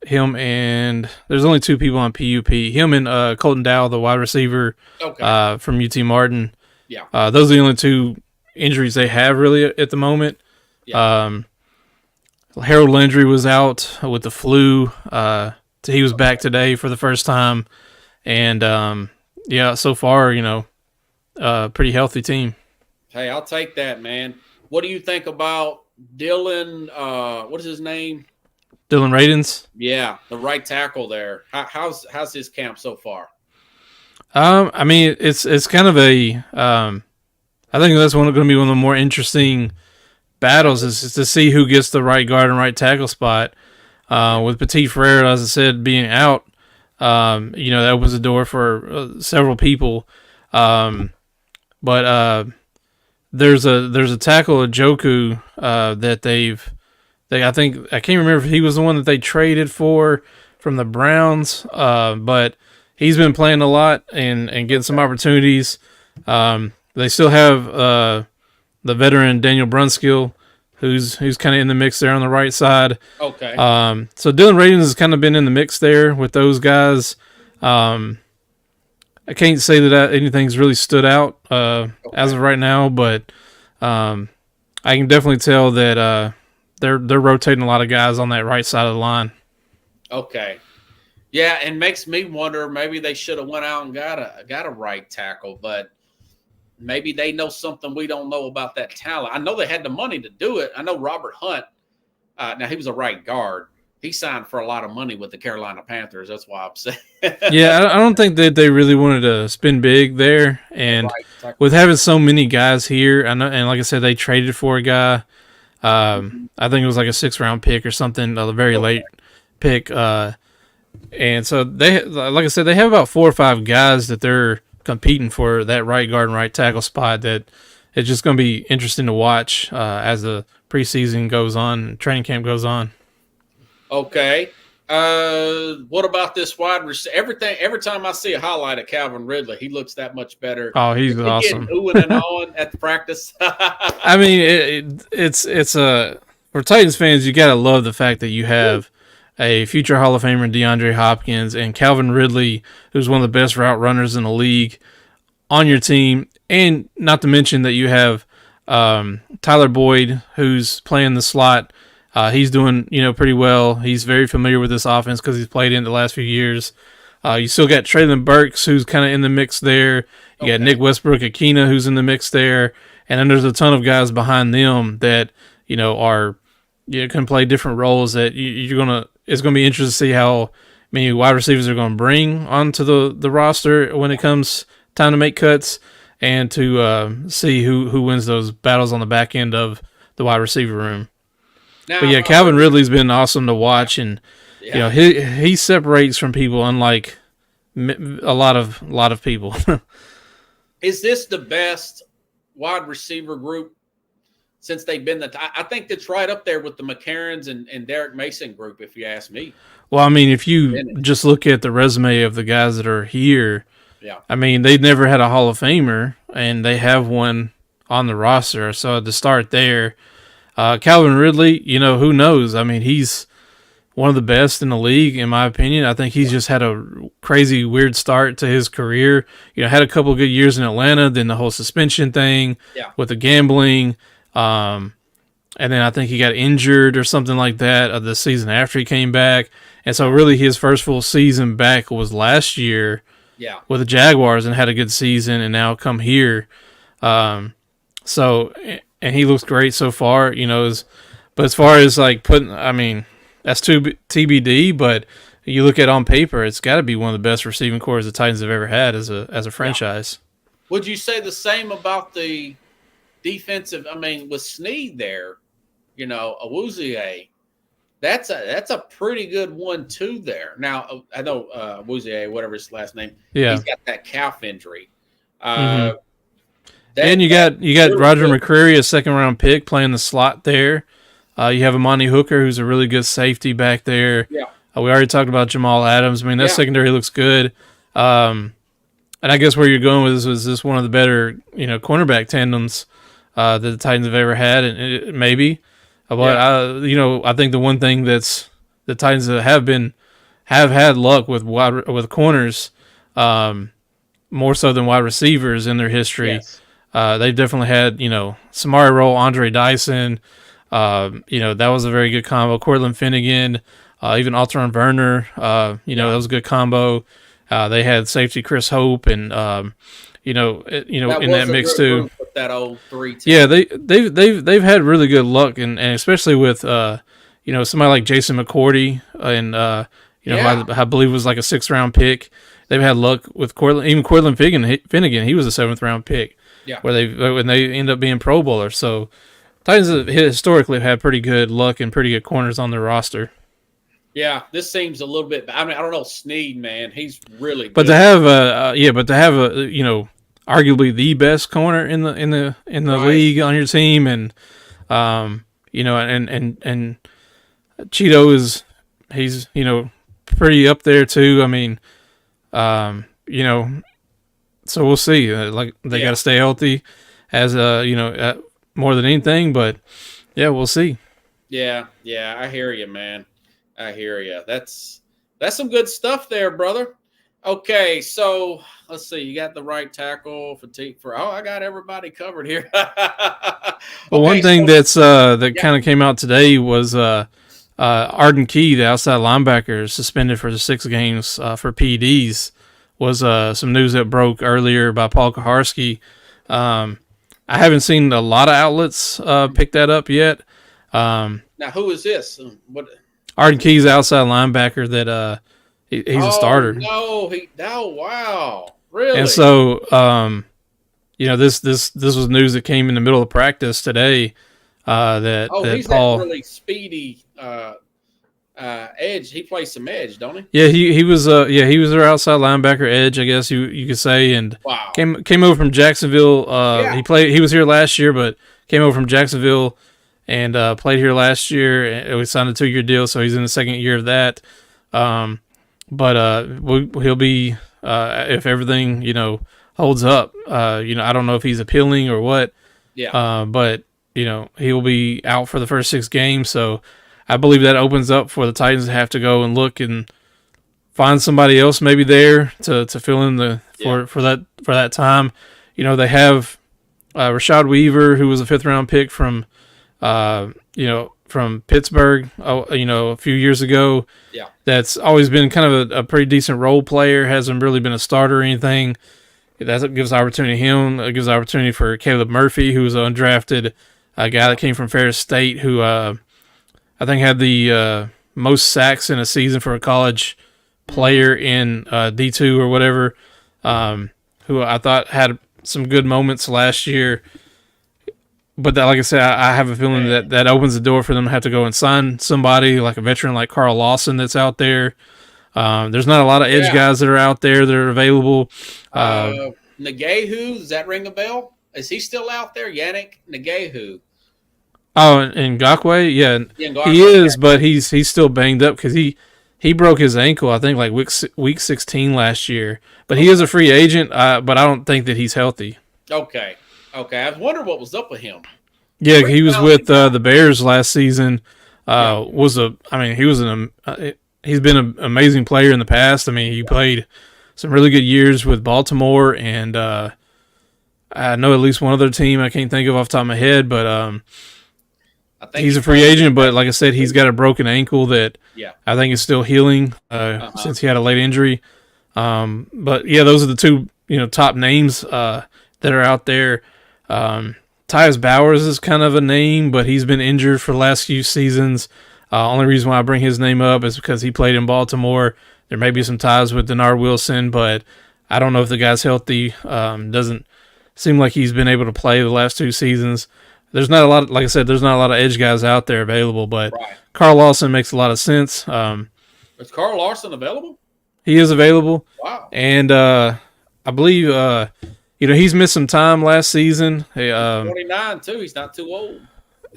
Him and there's only two people on PUP. Him and Colton Dow, the wide receiver from UT Martin. Yeah. Those are the only two injuries they have really at the moment. Yeah. Harold Landry was out with the flu. He was back today for the first time. And so far, pretty healthy team. Hey, I'll take that, man. What do you think about Dylan? What is his name? Dylan Radins? Yeah, the right tackle there. How's his camp so far? I mean, it's kind of a. I think that's going to be one of the more interesting battles is to see who gets the right guard and right tackle spot. With Petit-Farid, as I said, being out, that opens the door for several people. But there's a tackle, a Joku, that I think I can't remember if he was the one that they traded for from the Browns, but he's been playing a lot and getting some opportunities. They still have the veteran Daniel Brunskill, who's kind of in the mix there on the right side. Okay. So Dylan Radins has kind of been in the mix there with those guys. I can't say that anything's really stood out as of right now, but I can definitely tell that they're rotating a lot of guys on that right side of the line. Okay. Yeah, and makes me wonder, maybe they should have went out and got a right tackle, but maybe they know something we don't know about that talent. I know they had the money to do it. I know Robert Hunt, now he was a right guard. He signed for a lot of money with the Carolina Panthers. That's why I'm saying. Yeah, I don't think that they really wanted to spend big there. And with having so many guys here, I know, and like I said, they traded for a guy. I think it was like a 6th-round pick or something, a very late pick. And so they, like I said, they have about 4 or 5 guys that they're competing for that right guard and right tackle spot that it's just going to be interesting to watch as the preseason goes on, training camp goes on. Okay. What about this wide receiver? Every time I see a highlight of Calvin Ridley, he looks that much better. Oh, he's awesome. Oohing and on at the practice. I mean, it's for Titans fans, you got to love the fact that you have a future Hall of Famer, DeAndre Hopkins, and Calvin Ridley, who's one of the best route runners in the league, on your team. And not to mention that you have Tyler Boyd, who's playing the slot. He's doing, pretty well. He's very familiar with this offense because he's played in the last few years. You still got Traylon Burks, who's kind of in the mix there. You got Nick Westbrook-Akina, who's in the mix there. And then there's a ton of guys behind them that, can play different roles that it's going to be interesting to see how many wide receivers are going to bring onto the roster when it comes time to make cuts, and to see who wins those battles on the back end of the wide receiver room. Now, but yeah, Calvin Ridley's been awesome to watch, and he separates from people unlike a lot of people. Is this the best wide receiver group since they've been I think that's right up there with the McCarrons and Derek Mason group, if you ask me. Well, I mean, if you just look at the resume of the guys that are here, I mean, they've never had a Hall of Famer, and they have one on the roster. So to start there, Calvin Ridley, who knows? I mean, he's one of the best in the league, in my opinion. I think he's just had a crazy, weird start to his career. Had a couple of good years in Atlanta, then the whole suspension thing with the gambling. And then I think he got injured or something like that the season after he came back. And so really his first full season back was last year with the Jaguars, and had a good season, and now come here. And he looks great so far, but as far as like that's TBD, but you look at on paper, it's got to be one of the best receiving corps the Titans have ever had as a franchise. Would you say the same about the defensive? I mean, with Snead there, Awuzie, that's a pretty good 1-2 there. Now, I know Awuzie, whatever his last name, he's got that calf injury. And you got Roger McCreary, a second-round pick, playing the slot there. You have Amani Hooker, who's a really good safety back there. Yeah. We already talked about Jamal Adams. I mean, that secondary looks good. And I guess where you're going with this is this one of the better, cornerback tandems that the Titans have ever had, and maybe. But I think the one thing that's the Titans have had luck with corners, more so than wide receivers in their history. Yes. They've definitely had, Samari Rolle, Andre Dyson. That was a very good combo. Cortland Finnegan, even Alteron Werner. That was a good combo. They had safety Chris Hope, and in that mix too. That old 3-10. Yeah, they've had really good luck, and especially with somebody like Jason McCourty, and I believe was like a 6th round pick. They've had luck with Cortland Finnegan. He was a 7th round pick. Yeah, when they end up being Pro Bowlers. So Titans have historically had pretty good luck and pretty good corners on their roster. Yeah, this seems a little bit. I mean, I don't know Snead, man. He's really. But good. to have a arguably the best corner in the league on your team, and and Cheeto he's pretty up there too. I mean, so we'll see. They got to stay healthy, as more than anything. But yeah, we'll see. Yeah, I hear you, man. I hear you. That's some good stuff there, brother. Okay, so let's see. You got the right tackle I got everybody covered here. Well, one thing that kind of came out today was Arden Key, the outside linebacker, suspended for the 6 games for PEDs. Was some news that broke earlier by Paul Kaharski. I haven't seen a lot of outlets pick that up yet. Now, who is this? What? Arden Key's outside linebacker that he's a starter. No, wow, really? And so, this was news that came in the middle of practice today. That he's Paul, that really speedy edge. He plays some edge, don't he? Yeah, he was he was their outside linebacker edge, I guess you could say, and Wow. came over from Jacksonville. Yeah. He was here last year, but came over from Jacksonville and played here last year. And we signed a 2-year deal, so he's in the second year of that. But he'll be if everything holds up. I don't know if he's appealing or what. Yeah. But he'll be out for the first 6 games, so I believe that opens up for the Titans to have to go and look and find somebody else maybe there to fill in for that time. They have Rashad Weaver, who was a 5th round pick from Pittsburgh, a few years ago. Yeah. That's always been kind of a pretty decent role player, hasn't really been a starter or anything. That gives opportunity to him. It gives opportunity for Caleb Murphy, who was an undrafted guy that came from Ferris State, who I think had the most sacks in a season for a college player in D2 or whatever, who I thought had some good moments last year. But that, like I said, I have a feeling that opens the door for them to have to go and sign somebody like a veteran like Carl Lawson that's out there. There's not a lot of edge guys that are out there that are available. Ngahu, does that ring a bell? Is he still out there? Yannick Ngahu. Oh, and Ngakoue, yeah, he is, but he's still banged up because he broke his ankle, I think, like week 16 last year. But he is a free agent, but I don't think that he's healthy. Okay. I was wondering what was up with him. Yeah, he was with the Bears last season. He's been an amazing player in the past. I mean, he played some really good years with Baltimore, and I know at least one other team I can't think of off the top of my head, but I think he's a free agent. But like I said, he's got a broken ankle that I think is still healing since he had a late injury. But yeah, those are the two top names that are out there. Tyus Bowers is kind of a name, but he's been injured for the last few seasons. Only reason why I bring his name up is because he played in Baltimore. There may be some ties with Denard Wilson, but I don't know if the guy's healthy. Doesn't seem like he's been able to play the last 2 seasons. There's not a lot, like I said, there's not a lot of edge guys out there available, but Carl Lawson makes a lot of sense. Is Carl Lawson available? He is available. Wow. And I believe he's missed some time last season. 29 too. He's not too old.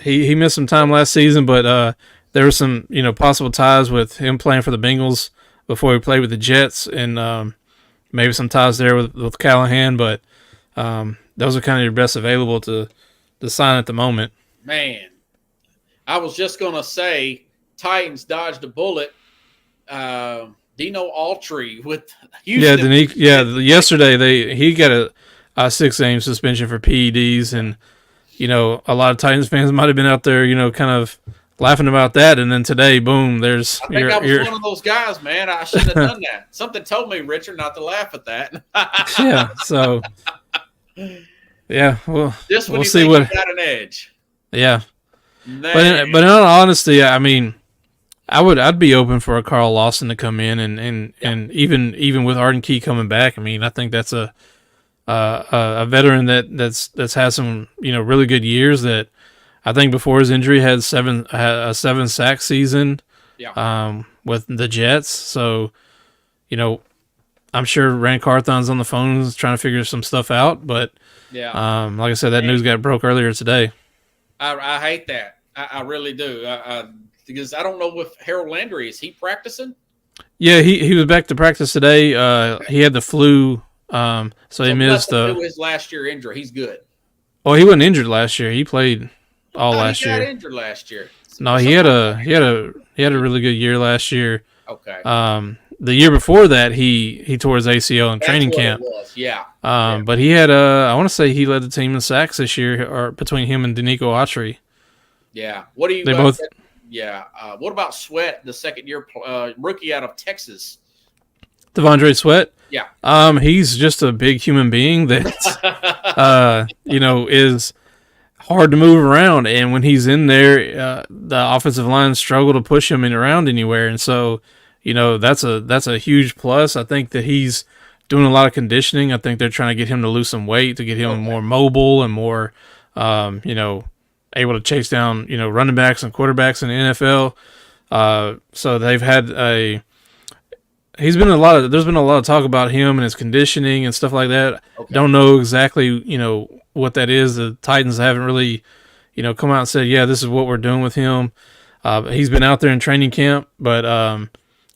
He missed some time last season, but there were some possible ties with him playing for the Bengals before he played with the Jets, and maybe some ties there with Callahan. But those are kind of your best available to sign at the moment. Man, I was just gonna say Titans dodged a bullet. Dino Autry with Houston. Yesterday he got a 6-game suspension for PEDs, and a lot of Titans fans might have been out there, kind of laughing about that, and then today, boom, there's. I think I was one of those guys, man. I shouldn't have done that. Something told me, Richard, not to laugh at that. Yeah. So. Yeah. Well, we'll see what got an edge. Yeah. But in all honesty, I mean, I'd be open for a Carl Lawson to come in, and even with Arden Key coming back, I mean, I think that's a veteran that's had some really good years. That I think before his injury had a 7-sack season. Yeah. With the Jets, so I'm sure Rand Carthon's on the phone trying to figure some stuff out. But like I said, that news got broke earlier today. I hate that. I really do. Because I don't know if Harold Landry, is he practicing? Yeah, he was back to practice today. He had the flu, so he missed his last year injury. He's good. Oh, he wasn't injured last year. He played all last year. He got injured last year. No, he had a really good year last year. Okay. The year before that, he tore his ACL in training camp. It was. Yeah. But he had I want to say he led the team in sacks this year, or between him and Danico Autry. Yeah. What do you? They both. Yeah. What about Sweat, the second-year rookie out of Texas? Devondre Sweat. Yeah. He's just a big human being that, is hard to move around. And when he's in there, the offensive line struggle to push him around anywhere. And so, that's a huge plus. I think that he's doing a lot of conditioning. I think they're trying to get him to lose some weight to get him more mobile and more, able to chase down, running backs and quarterbacks in the NFL. So they've had there's been a lot of talk about him and his conditioning and stuff like that. Okay. Don't know exactly, what that is. The Titans haven't really, come out and said, yeah, this is what we're doing with him. He's been out there in training camp, but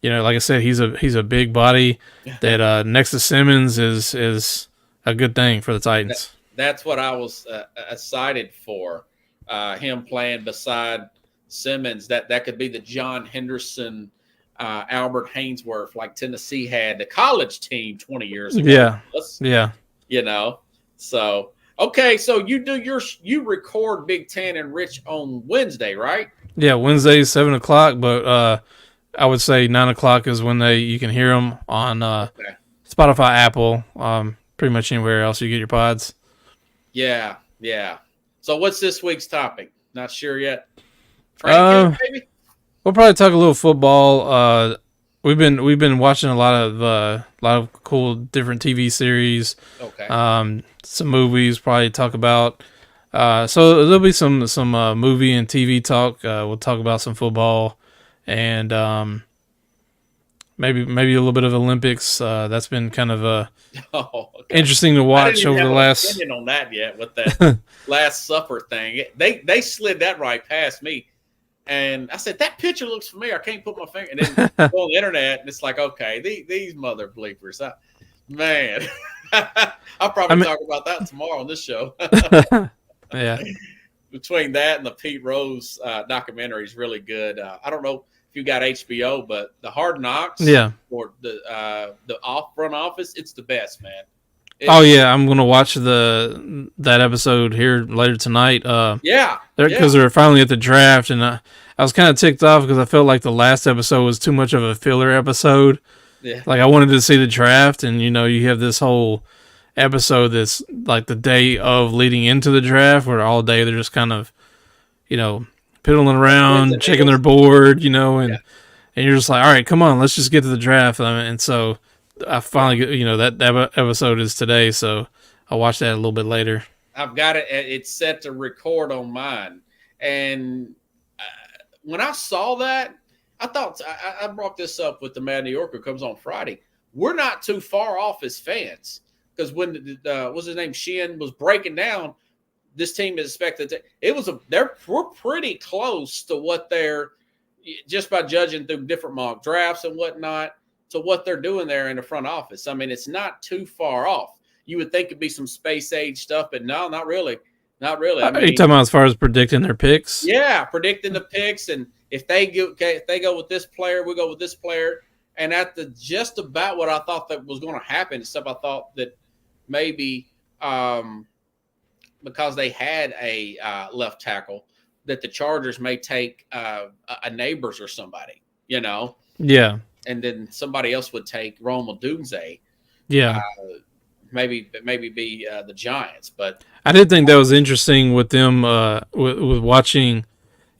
like I said, he's a big body that next to Simmons is a good thing for the Titans. That's what I was excited for. Him playing beside Simmons. That could be the John Henderson, Albert Haynesworth, like Tennessee had the college team 20 years ago. Yeah. So okay, so you record Big Ten and Rich on Wednesday, right? Yeah, Wednesday 7:00, but I would say 9:00 is when you can hear them on Spotify, Apple, pretty much anywhere else you get your pods. Yeah. So what's this week's topic? Not sure yet. Training camp, maybe? We'll probably talk a little football. We've been watching a lot of cool different TV series. Okay. Some movies. Probably talk about. So there'll be some movie and TV talk. We'll talk about some football, and maybe a little bit of Olympics. That's been kind of interesting to watch over the last. I didn't even have an opinion on that yet with that Last Supper thing. They slid that right past me. And I said, that picture looks familiar. I can't put my finger. And then go on the internet, and it's like, okay, these mother bleepers. Man, I'll probably talk about that tomorrow on this show. Yeah. Between that and the Pete Rose documentary is really good. I don't know if you got HBO, but the Hard Knocks, or the front office, it's the best, man. I'm gonna watch that episode here later tonight. Because they're finally at the draft, and I was kind of ticked off because I felt like the last episode was too much of a filler episode. Yeah, like I wanted to see the draft, and you have this whole episode that's like the day of leading into the draft, where all day they're just kind of, piddling around, checking their board, and you're just like, all right, come on, let's just get to the draft. And so I finally, that episode is today, so I'll watch that a little bit later. I've got it. It's set to record on mine. And when I saw that, I thought I brought this up with the Mad New Yorker who comes on Friday. We're not too far off as fans, because when what's his name, Shin was breaking down, this team is expected to. We're pretty close to what they're, just by judging through different mock drafts and whatnot, to what they're doing there in the front office. I mean, it's not too far off. You would think it'd be some space age stuff, but no, not really. Not really. Are you talking about as far as predicting their picks? Yeah, predicting the picks, and if they go with this player, we go with this player. And at just about what I thought that was going to happen, except I thought that maybe because they had a left tackle, that the Chargers may take a Neighbors or somebody, Yeah. And then somebody else would take Rome Odunze. Yeah. Maybe be the Giants, but I did think that was interesting with them with watching,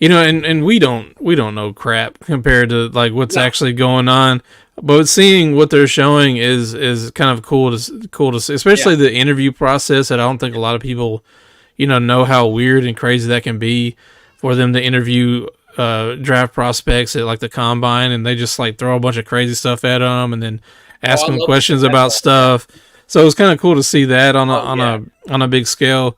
and we don't know crap compared to like what's actually going on, but seeing what they're showing is kind of cool to see, especially the interview process. That I don't think a lot of people, know how weird and crazy that can be for them to interview draft prospects at like the combine, and they just like throw a bunch of crazy stuff at them and then ask them questions about stuff. So it was kind of cool to see that on a big scale,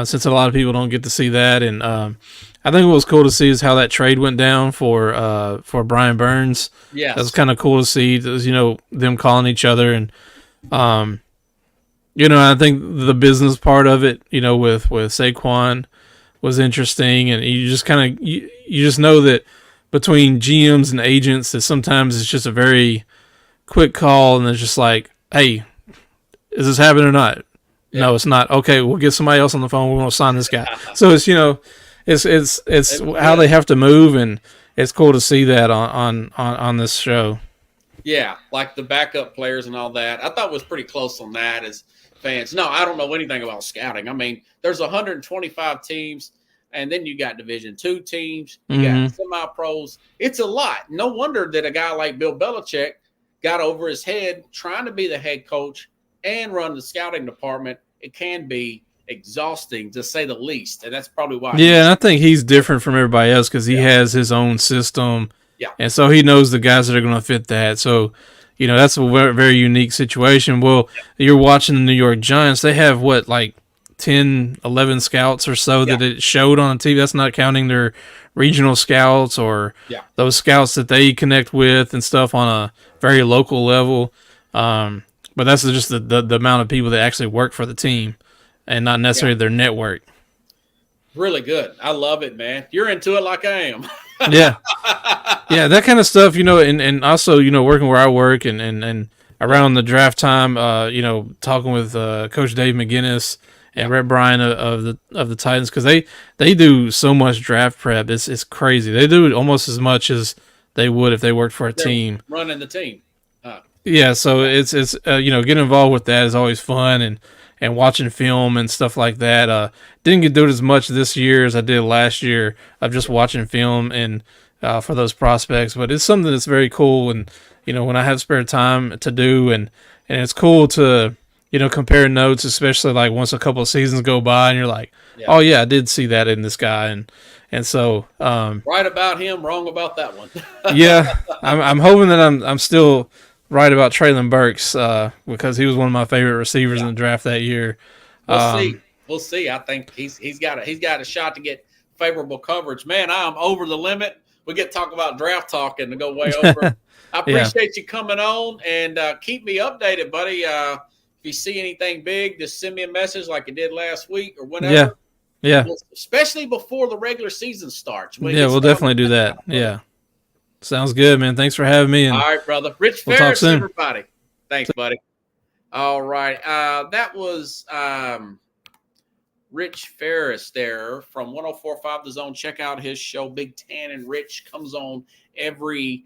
since a lot of people don't get to see that. And I think what was cool to see is how that trade went down for Brian Burns. Yeah, that was kind of cool to see. Them calling each other, and I think the business part of it, with Saquon was interesting, and you just kind of you just know that between GMs and agents that sometimes it's just a very quick call, and it's just like, hey, is this happening or not? Yeah. No, it's not. Okay, we'll get somebody else on the phone. We want to sign this guy. So it's it's how they have to move, and it's cool to see that on this show. Yeah, like the backup players and all that. I thought it was pretty close on that as fans. No, I don't know anything about scouting. I mean, there's 125 teams, and then you got Division II teams. You got semi-pros. It's a lot. No wonder that a guy like Bill Belichick got over his head trying to be the head coach and run the scouting department. It can be exhausting, to say the least, and that's probably why. Yeah, and I think he's different from everybody else because he has his own system Yeah. And so he knows the guys that are going to fit that. So, that's a very, very unique situation. Well, you're watching the New York Giants. They have what, like 10, 11 scouts or so that it showed on TV. That's not counting their regional scouts or those scouts that they connect with and stuff on a very local level. But that's just the amount of people that actually work for the team and not necessarily their network. Really good. I love it, man. You're into it like I am. Yeah. Yeah, that kind of stuff, and also, working where I work and around the draft time, talking with Coach Dave McGinnis and Rhett Bryan of the Titans, because they do so much draft prep. It's crazy. They do it almost as much as they would if they worked for a team. Running the team. Yeah, so it's getting involved with that is always fun, and watching film and stuff like that. Didn't get to do it as much this year as I did last year of just watching film and for those prospects. But it's something that's very cool, and when I have spare time to do, and it's cool to compare notes, especially like once a couple of seasons go by and you're like, oh yeah, I did see that in this guy, and so right about him, wrong about that one. Yeah, I'm hoping that I'm still right about Traylon Burks because he was one of my favorite receivers in the draft that year. We'll see. I think he's got a shot to get favorable coverage. Man, I'm over the limit. We get to talk about draft talk and to go way over. I appreciate you coming on, and keep me updated, buddy. If you see anything big, just send me a message like you did last week or whatever. Yeah. Especially before the regular season starts. We'll definitely do that. Yeah. Sounds good, man. Thanks for having me. And all right, brother. Rich we'll Ferris, talk soon. everybody. Thanks, buddy. All right. That was Rich Ferris there from 104.5 The Zone. Check out his show, Big Tan and Rich. Comes on every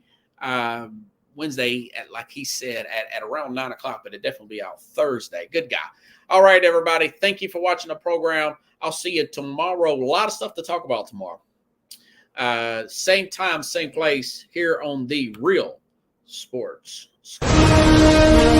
Wednesday, like he said, at around 9 o'clock, but it definitely be out Thursday. Good guy. All right, everybody. Thank you for watching the program. I'll see you tomorrow. A lot of stuff to talk about tomorrow. Same time, same place here on the Real Sports School.